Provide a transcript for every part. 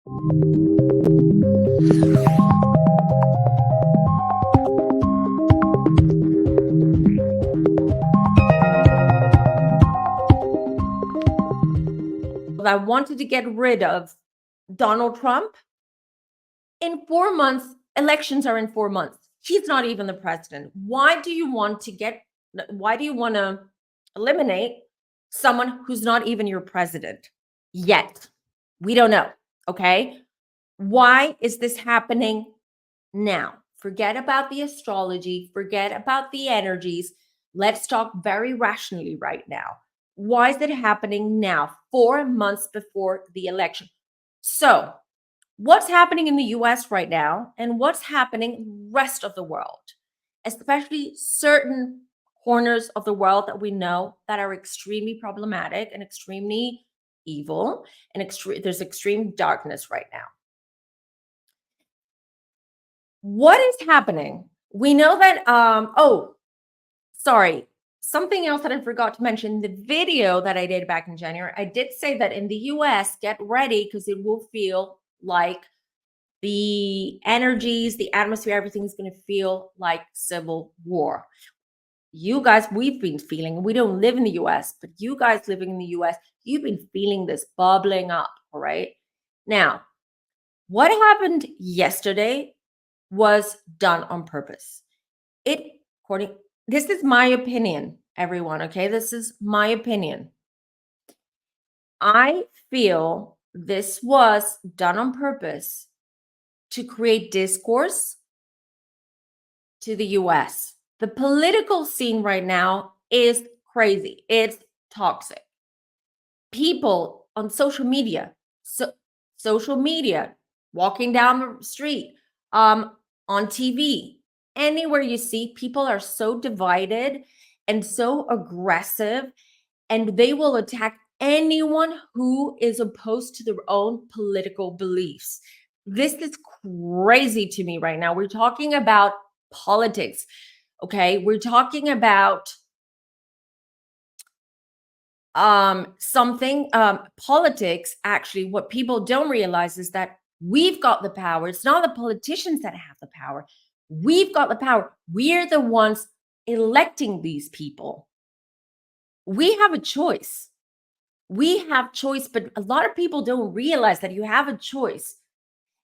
That wanted to get rid of Donald Trump in 4 months. Elections are in 4 months. He's not even the president. Why do you want to eliminate someone who's not even your president yet? We don't know. Okay. Why is this happening now? Forget about the astrology, forget about the energies. Let's talk very rationally right now. Why is it happening now, 4 months before the election? So, what's happening in the US right now and what's happening in the rest of the world, especially certain corners of the world that we know that are extremely problematic and extremely evil, and there's extreme darkness right now. What is happening? We know that, sorry, something else that I forgot to mention, the video that I did back in January, I did say that in the US, get ready because it will feel like the energies, the atmosphere, everything is going to feel like civil war. You guys, we've been feeling, we don't live in the US, but you guys living in the US, you've been feeling this bubbling up, all right? Now, what happened yesterday was done on purpose. This is my opinion, everyone, okay? This is my opinion. I feel this was done on purpose to create discourse to the US. The political scene right now is crazy. It's toxic. People on social media, walking down the street, on TV, anywhere you see, people are so divided and so aggressive, and they will attack anyone who is opposed to their own political beliefs. This is crazy to me right now. We're talking about politics, okay? We're talking about politics. Actually, what people don't realize is that we've got the power. It's not the politicians that have the power. We've got the power. We're the ones electing these people. We have a choice. We have choice, but a lot of people don't realize that you have a choice,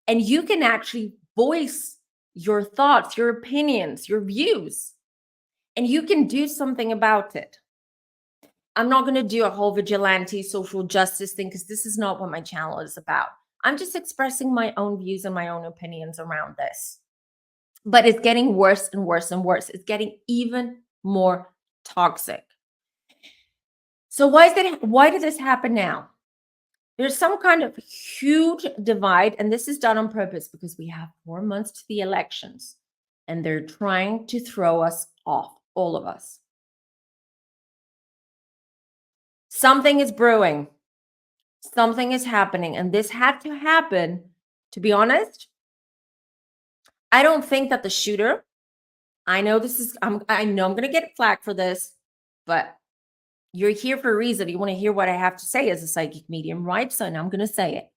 and you can actually voice your thoughts, your opinions, your views, and you can do something about it. I'm not going to do a whole vigilante social justice thing because this is not what my channel is about. I'm just expressing my own views and my own opinions around this. But it's getting worse and worse and worse. It's getting even more toxic. So why did this happen now? There's some kind of huge divide, and this is done on purpose because we have 4 months to the elections, and they're trying to throw us off, all of us. Something is brewing. Something is happening, and this had to happen. To be honest, I don't think that the shooter, I know I'm going to get flack for this, but you're here for a reason. You want to hear what I have to say as a psychic medium, right? So now I'm going to say it.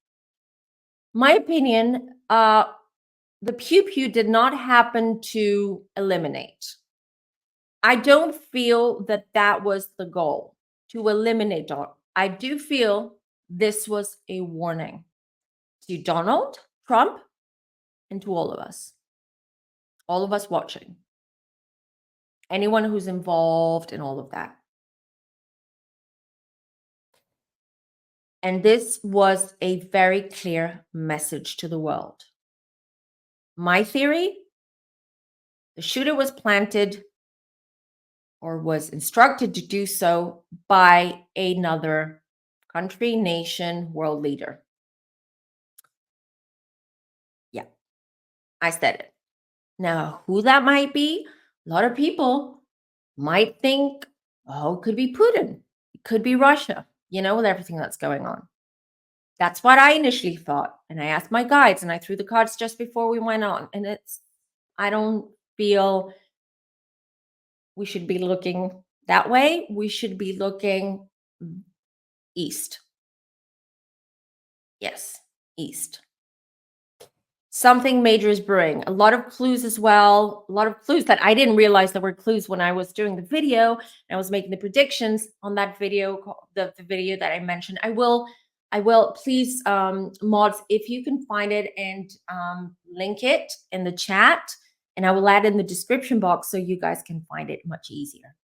My opinion, the pew did not happen to eliminate. I don't feel that that was the goal, to eliminate Donald. I do feel this was a warning to Donald Trump and to all of us watching, anyone who's involved in all of that. And this was a very clear message to the world. My theory, the shooter was planted or was instructed to do so by another country, nation, world leader. Yeah, I said it. Now, who that might be, a lot of people might think, oh, it could be Putin. It could be Russia, with everything that's going on. That's what I initially thought. And I asked my guides and I threw the cards just before we went on. And I don't feel we should be looking that way. We should be looking east. Yes, east. Something major is brewing. A lot of clues as well. A lot of clues that I didn't realize there were clues when I was doing the video and I was making the predictions on that video, the video that I mentioned. I will please, mods, if you can find it and link it in the chat, and I will add in the description box so you guys can find it much easier.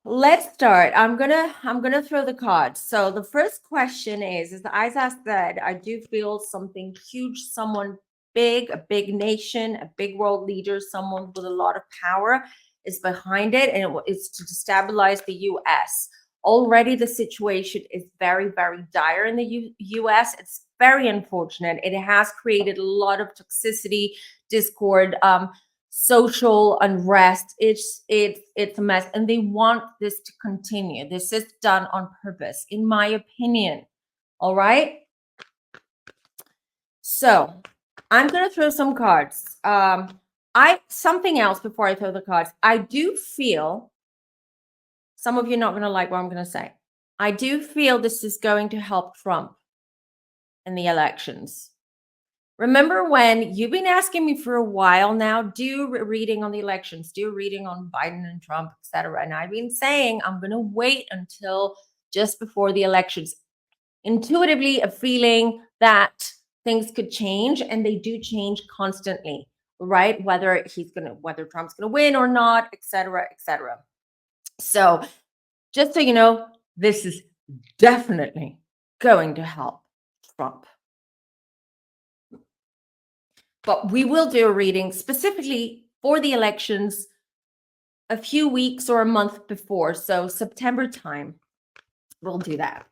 Let's start. I'm gonna throw the cards. So the first question is as I said, I do feel something huge, someone big, a big nation, a big world leader, someone with a lot of power is behind it, and it's to destabilize the US. Already the situation is very, very dire in the US. It's very unfortunate. It has created a lot of toxicity, discord, social unrest. It's a mess, and they want this to continue. This is done on purpose, in my opinion. All right, so I'm gonna throw some cards. Something else before I throw the cards. I do feel some of you are not gonna like what I'm gonna say. I do feel this is going to help Trump in the elections. Remember when you've been asking me for a while now, do reading on the elections, do reading on Biden and Trump, etc. And I've been saying I'm going to wait until just before the elections. Intuitively, a feeling that things could change, and they do change constantly, right? Whether Trump's going to win or not, etc., etc. So just so you know, this is definitely going to help Trump. But we will do a reading specifically for the elections a few weeks or a month before. So September time, we'll do that.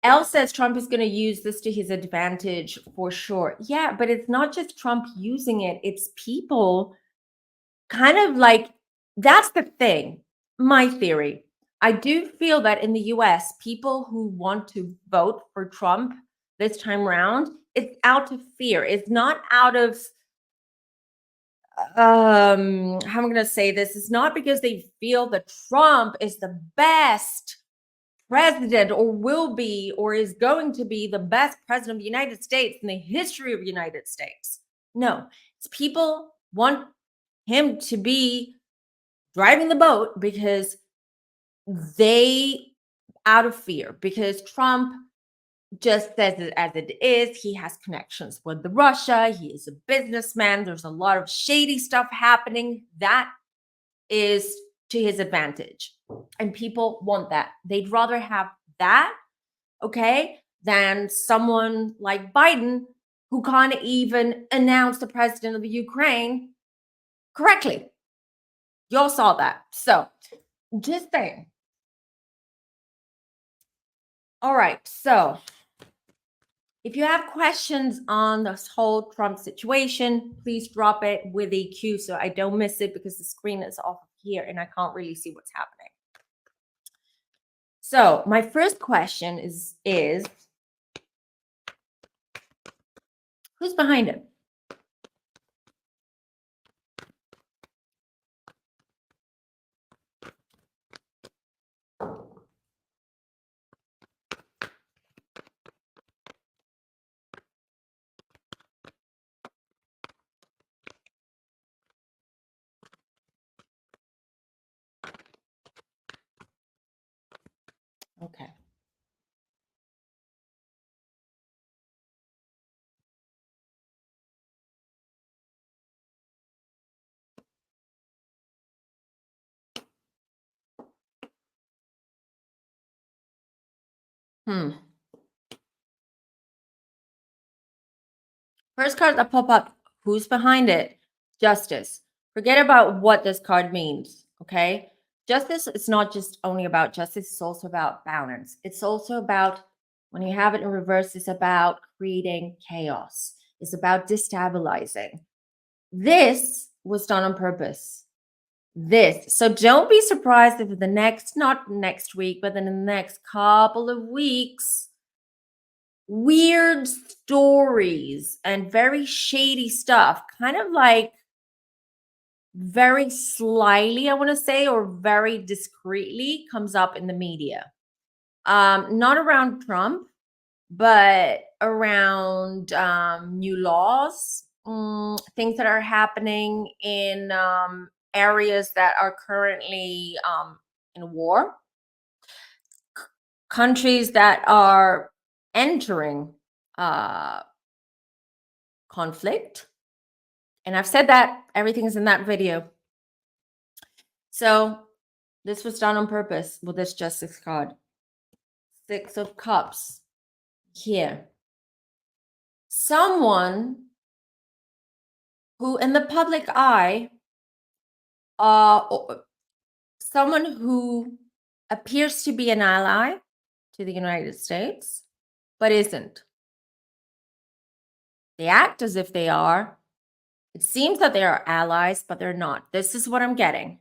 Elle says Trump is going to use this to his advantage for sure. Yeah, but it's not just Trump using it. It's people kind of like, that's the thing. My theory. I do feel that in the US, people who want to vote for Trump this time around, it's out of fear. It's not out of how am I going to say this? It's not because they feel that Trump is the best president or will be or is going to be the best president of the United States in the history of the United States. No, it's people want him to be driving the boat because they out of fear, because Trump just says it as it is. He has connections with Russia. He is a businessman. There's a lot of shady stuff happening. That is to his advantage. And people want that. They'd rather have that, okay, than someone like Biden who can't even announce the president of the Ukraine correctly. Y'all saw that. So just saying. All right. So if you have questions on this whole Trump situation, please drop it with a Q so I don't miss it, because the screen is off here and I can't really see what's happening. So my first question is who's behind him? Okay. First card that pop up, who's behind it? Justice. Forget about what this card means, okay? Justice is not just only about justice, it's also about balance. It's also about, when you have it in reverse, it's about creating chaos. It's about destabilizing. This was done on purpose. So don't be surprised if the next, not next week, but then in the next couple of weeks, weird stories and very shady stuff, kind of like very slyly, I want to say, or very discreetly comes up in the media. Not around Trump, but around new laws, things that are happening in areas that are currently in war, countries that are entering uh, conflict. And I've said that everything's in that video. So this was done on purpose with this Justice card. 6 of Cups here. Someone who in the public eye, someone who appears to be an ally to the United States, but isn't. They act as if they are. It seems that they are allies, but they're not. This is what I'm getting.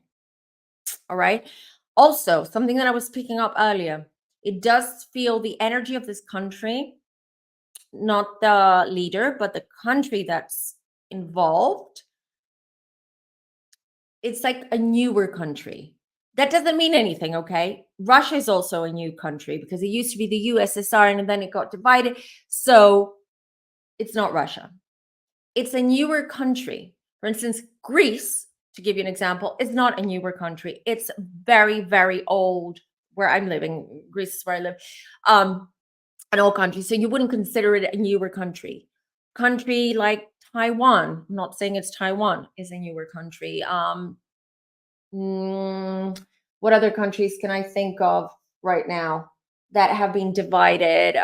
All right. Also, something that I was picking up earlier, it does feel the energy of this country, not the leader, but the country that's involved. It's like a newer country. That doesn't mean anything, okay? Russia is also a new country because it used to be the USSR and then it got divided. So it's not Russia. It's a newer country. For instance, Greece, to give you an example, is not a newer country. It's very, very old where I'm living. Greece is where I live. An old country. So you wouldn't consider it a newer country. Country like Taiwan, I'm not saying it's Taiwan, is a newer country. What other countries can I think of right now that have been divided?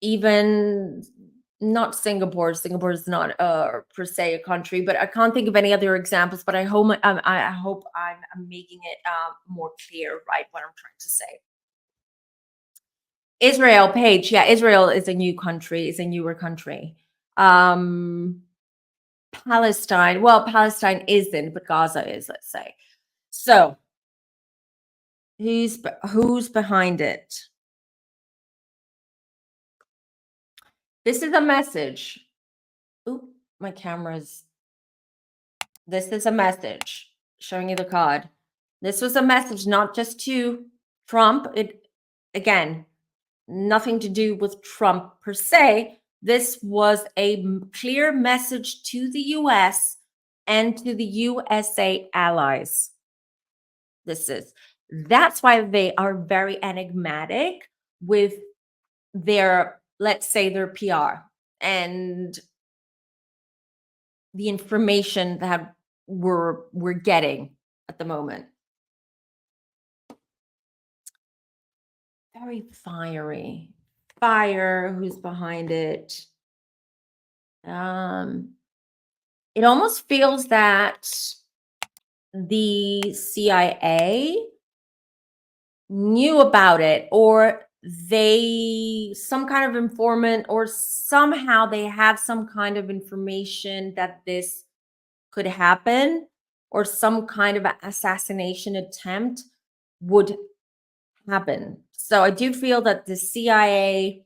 Even not Singapore. Singapore is not per se a country, but I can't think of any other examples. But I hope I'm making it more clear, right? What I'm trying to say. Israel, Paige. Yeah, Israel is a new country. Is a newer country. Palestine. Well, Palestine isn't, but Gaza is. Let's say. So, who's behind it? This is a message. Oop, my camera's. This is a message showing you the card. This was a message not just to Trump. It again, nothing to do with Trump per se. This was a clear message to the US and to the USA allies. That's why they are very enigmatic with their, let's say, their PR and the information that we're getting at the moment. Very fiery. Fire, who's behind it? It almost feels that the CIA knew about it, or some kind of informant, or somehow they have some kind of information that this could happen, or some kind of assassination attempt would happen. So I do feel that the CIA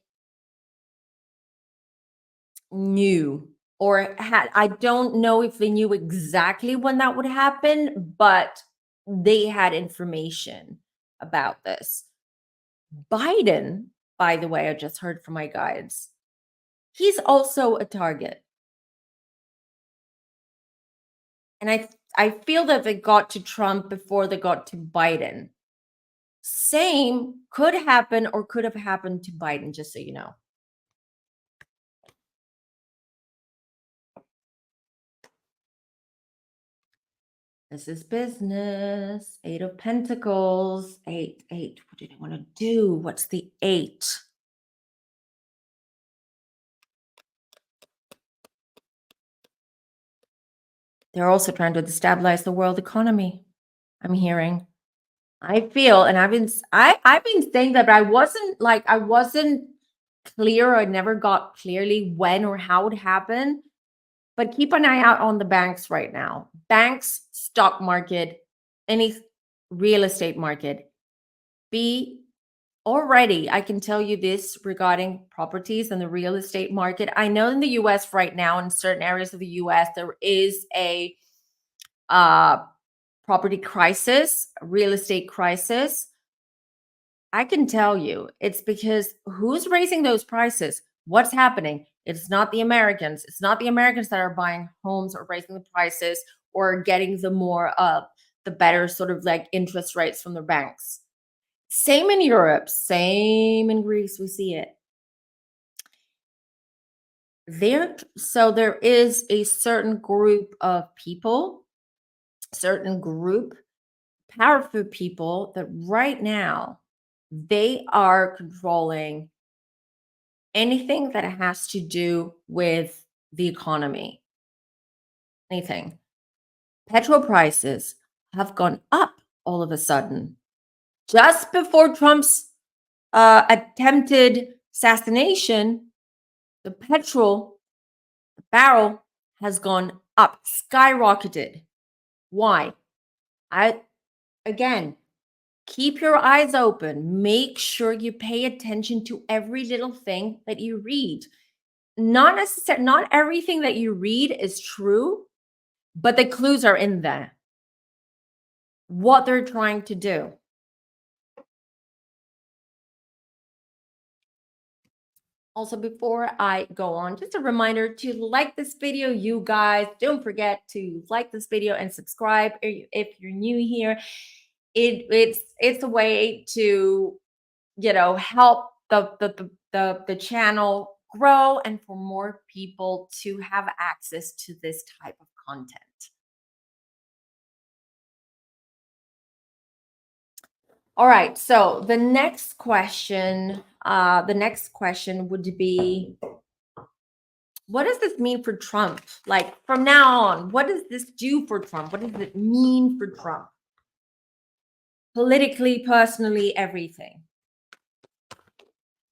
knew, or had, I don't know if they knew exactly when that would happen, but they had information about this. Biden, by the way, I just heard from my guides, he's also a target. And I feel that they got to Trump before they got to Biden. Same could happen or could have happened to Biden, just so you know. This is business. 8 of Pentacles. 8. What do they want to do? What's the 8? They're also trying to destabilize the world economy. I'm hearing. I feel, and I've been saying that, but I wasn't clear. I never got clearly when or how it happened. But keep an eye out on the banks right now. Banks, stock market, any real estate market. Be already, I can tell you this regarding properties and the real estate market. I know in the US right now, in certain areas of the US, there is a property crisis, real estate crisis. I can tell you it's because who's raising those prices? What's happening? It's not the Americans. It's not the Americans that are buying homes or raising the prices or getting the more the better sort of like interest rates from the banks. Same in Europe, same in Greece, we see it. There is a certain group of people, certain group, powerful people that right now they are controlling anything that has to do with the economy. Anything. Petrol prices have gone up all of a sudden. Just before Trump's attempted assassination, the petrol barrel has gone up, skyrocketed. Why? I again, keep your eyes open. Make sure you pay attention to every little thing that you read. Not everything that you read is true, but the clues are in there. What they're trying to do. Also, before I go on, just a reminder to like this video, you guys. Don't forget to like this video and subscribe if you're new here. It's a way to help the channel grow and for more people to have access to this type of content. All right, so the next question would be, what does this mean for Trump? Like from now on, what does this do for Trump? What does it mean for Trump? Politically, personally, everything.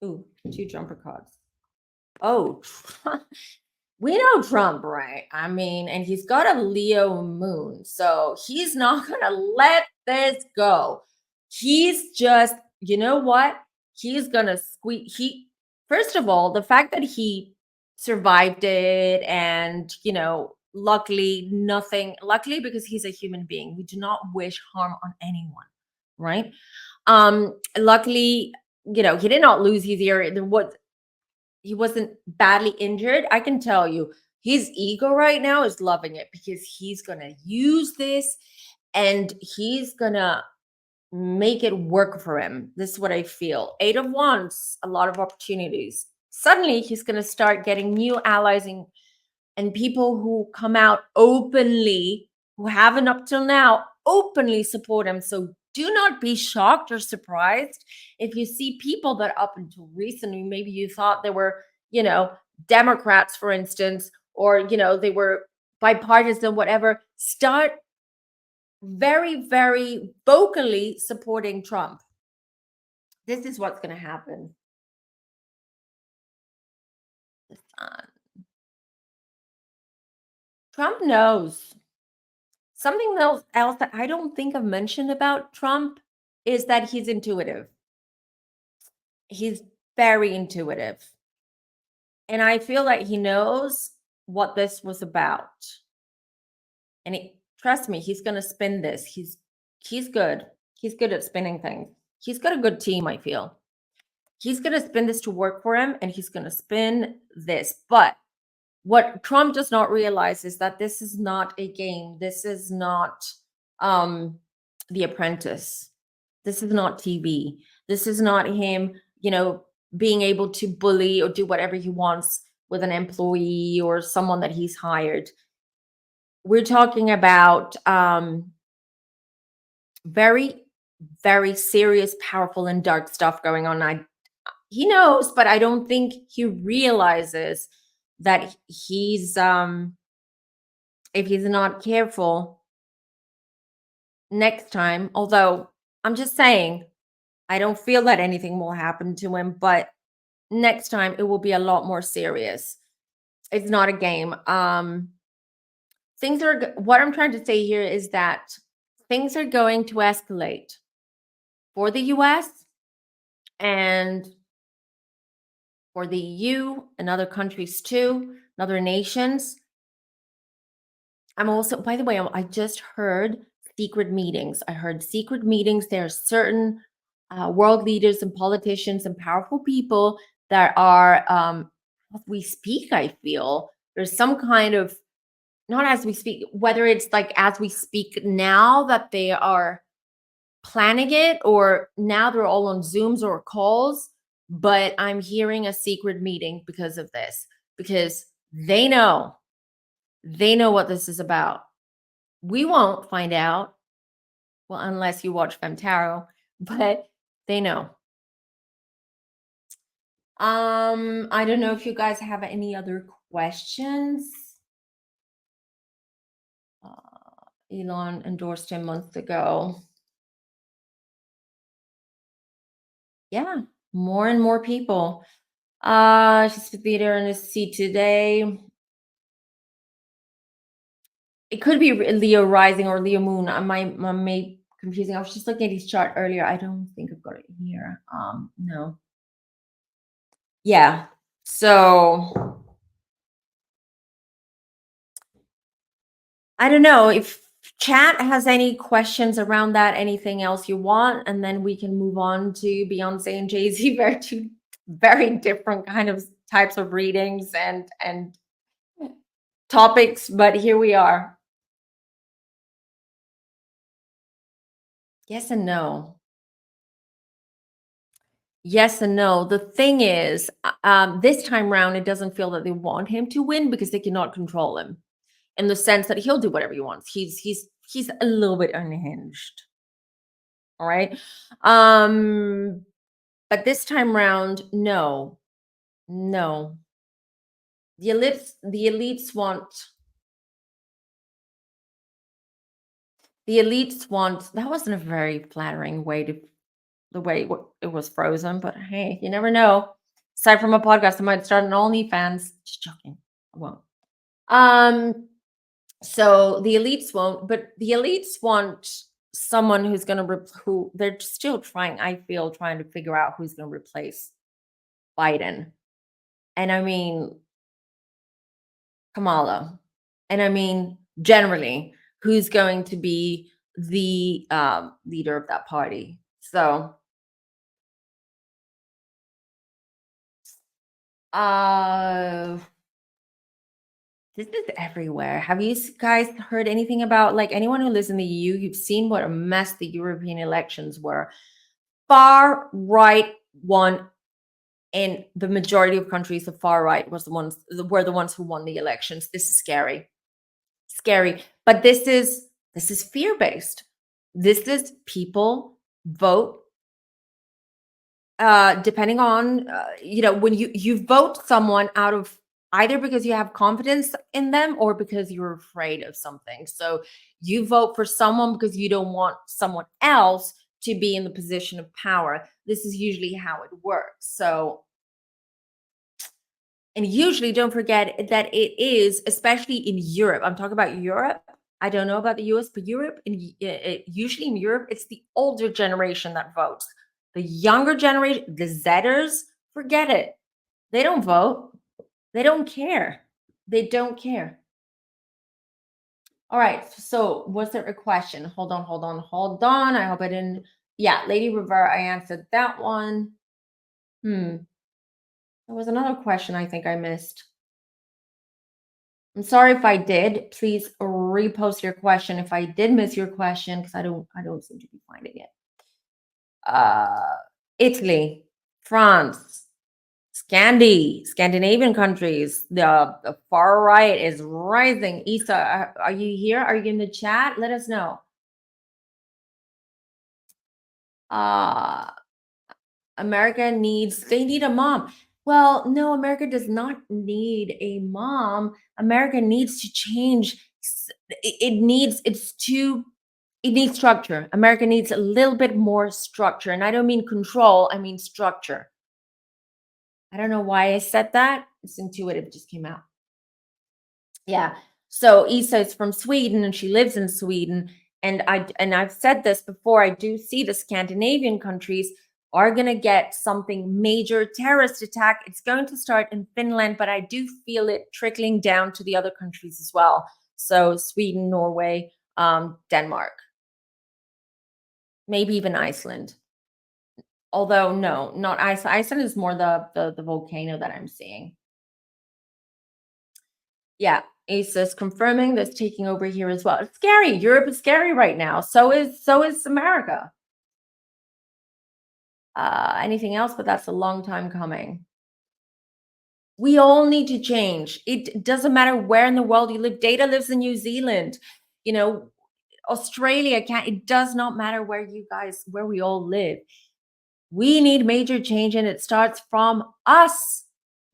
Ooh, 2 jumper cards. Oh, we know Trump, right? I mean, and he's got a Leo moon, so he's not going to let this go. He's just, you know what? He's going to squeak. First of all, the fact that he survived it and, luckily luckily because he's a human being. We do not wish harm on anyone, right? Luckily, he did not lose his ear. He wasn't badly injured. I can tell you, his ego right now is loving it because he's going to use this and he's going to make it work for him. This is what I feel. 8 of Wands, a lot of opportunities. Suddenly, he's going to start getting new allies and people who come out openly, who haven't up till now, openly support him. So do not be shocked or surprised if you see people that up until recently, maybe you thought they were, Democrats, for instance, or, they were bipartisan, whatever, start very, very vocally supporting Trump. This is what's going to happen. The sun. Trump knows. Something else that I don't think I've mentioned about Trump is that he's intuitive. He's very intuitive. And I feel like he knows what this was about. And trust me, he's going to spin this. He's good. He's good at spinning things. He's got a good team, I feel. He's going to spin this to work for him and he's going to spin this. But what Trump does not realize is that this is not a game. This is not The Apprentice. This is not TV. This is not him, being able to bully or do whatever he wants with an employee or someone that he's hired. We're talking about very, very serious, powerful, and dark stuff going on. He knows, but I don't think he realizes that he's if he's not careful next time, although I'm just saying, I don't feel that anything will happen to him, but next time it will be a lot more serious. It's not a game. What I'm trying to say here is that things are going to escalate for the US and for the EU and other countries too, and other nations. I'm also, by the way, I just heard secret meetings. I heard secret meetings. There are certain world leaders and politicians and powerful people that are, as we speak, I feel there's some kind of, not as we speak, whether it's like as we speak now that they are planning it, or now they're all on Zooms or calls, but I'm hearing a secret meeting because of this, because they know what this is about. We won't find out, well, unless you watch Femme Tarot, but they know. I don't know if you guys have any other questions. Elon endorsed him months ago. Yeah, more and more people. She's the theater in a seat today. It could be Leo rising or Leo moon. I may confusing. I was just looking at his chart earlier. I don't think I've got it here. No. Yeah. So I don't know if chat has any questions around that, anything else you want, and then we can move on to Beyonce and Jay-Z. Very two very different kind of types of readings and topics, but here we are. Yes and no. Yes and no. The thing is, this time round, it doesn't feel that they want him to win because they cannot control him in the sense that he'll do whatever he wants. He's a little bit unhinged. All right. But this time round, no, no. The elites want. That wasn't a very flattering way to the way it was frozen, but hey, you never know. Aside from a podcast, I might start an OnlyFans. Just joking. I won't. Um, so the elites won't, but the elites want someone who's gonna who they're still trying, I feel, trying to figure out who's gonna replace Biden. And I mean Kamala. And I mean generally, who's going to be the leader of that party. So uh this is everywhere. Have you guys heard anything about, like, anyone who lives in the EU? You've seen what a mess the European elections were. Far right won in the majority of countries. The far right were the ones who won the elections. This is scary, scary. But this is fear based. This is people vote depending on when you vote someone out of either because you have confidence in them or because you're afraid of something. So you vote for someone because you don't want someone else to be in the position of power. This is usually how it works. So, and usually don't forget that it is, especially in Europe, I'm talking about Europe, I don't know about the US, but Europe, usually in Europe, it's the older generation that votes. The younger generation, the Zers, forget it. They don't vote. They don't care. They don't care. All right. So, was there a question? Hold on, hold on, hold on. I hope I didn't. Yeah, Lady Rivera, I answered that one. There was another question I think I missed. I'm sorry if I did. Please repost your question if I did miss your question, because I don't seem to be finding it. Italy, France, Scandinavian countries. The far right is rising. Isa, are you here? Are you in the chat? Let us know. America they need a mom. Well, no, America does not need a mom. America needs to change. It needs structure. America needs a little bit more structure. And I don't mean control, I mean structure. I don't know why I said that. It's intuitive, it just came out. Yeah. So Isa is from Sweden and she lives in Sweden. And I've said this before, I do see the Scandinavian countries are going to get something major terrorist attack. It's going to start in Finland, but I do feel it trickling down to the other countries as well. So Sweden, Norway, Denmark, maybe even Iceland. Although no, not Iceland. Iceland is more the volcano that I'm seeing. Yeah, ACES confirming that's taking over here as well. It's scary. Europe is scary right now. So is America. Anything else, but that's a long time coming. We all need to change. It doesn't matter where in the world you live. Data lives in New Zealand. You know, Australia can't. It does not matter where we all live. We need major change, and it starts from us.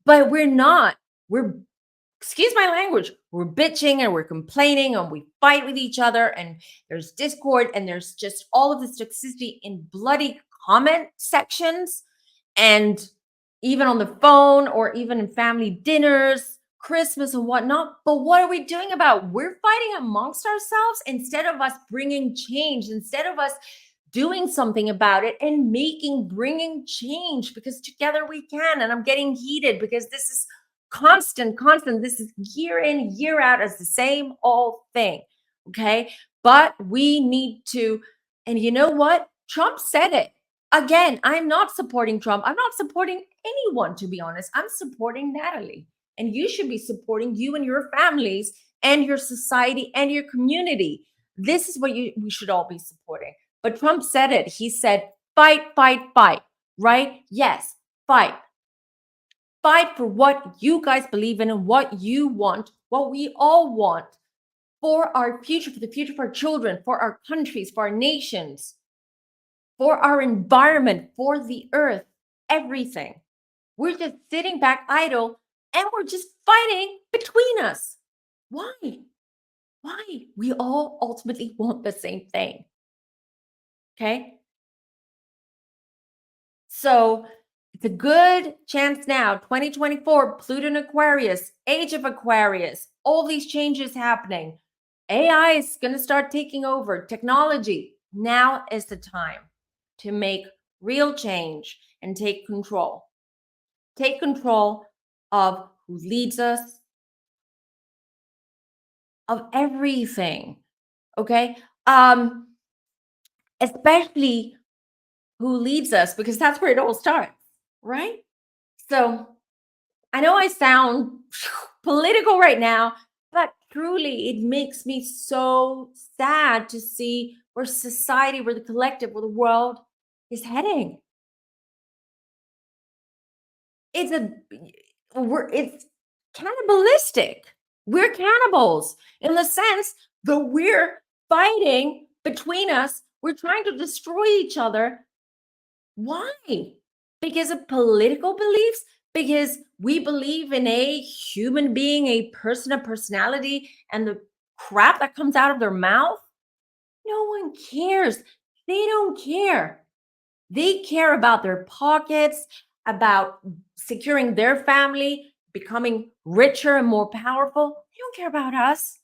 But we're not. We're excuse my language, we're bitching and we're complaining and we fight with each other and there's discord and there's just all of this toxicity in bloody comment sections and even on the phone or even in family dinners, Christmas and whatnot. But what are we doing about? We're fighting amongst ourselves instead of us bringing change, instead of us doing something about it and bringing change, because together we can. And I'm getting heated because this is constant. This is year in, year out as the same old thing. Okay. But we need to, and you know what? Trump said it. Again, I'm not supporting Trump. I'm not supporting anyone, to be honest. I'm supporting Natalie. And you should be supporting you and your families and your society and your community. This is what we should all be supporting. But Trump said it. He said, fight, right? Yes, fight. Fight for what you guys believe in and what you want, what we all want for our future, for the future of our children, for our countries, for our nations, for our environment, for the earth, everything. We're just sitting back idle and we're just fighting between us. Why? Why? We all ultimately want the same thing. Okay. So it's a good chance now, 2024, Pluto in Aquarius, age of Aquarius, all these changes happening. AI is going to start taking over technology. Now is the time to make real change and take control. Take control of who leads us, of everything. Okay. Especially who leads us, because that's where it all starts, right? So I know I sound political right now, but truly it makes me so sad to see where society, where the collective, where the world is heading. It's cannibalistic. We're cannibals in the sense that we're fighting between us. We're trying to destroy each other. Why? Because of political beliefs? Because we believe in a human being, a person, a personality, and the crap that comes out of their mouth? No one cares. They don't care. They care about their pockets, about securing their family, becoming richer and more powerful. They don't care about us.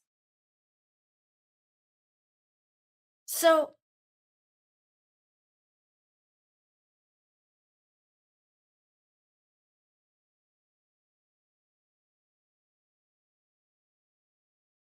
So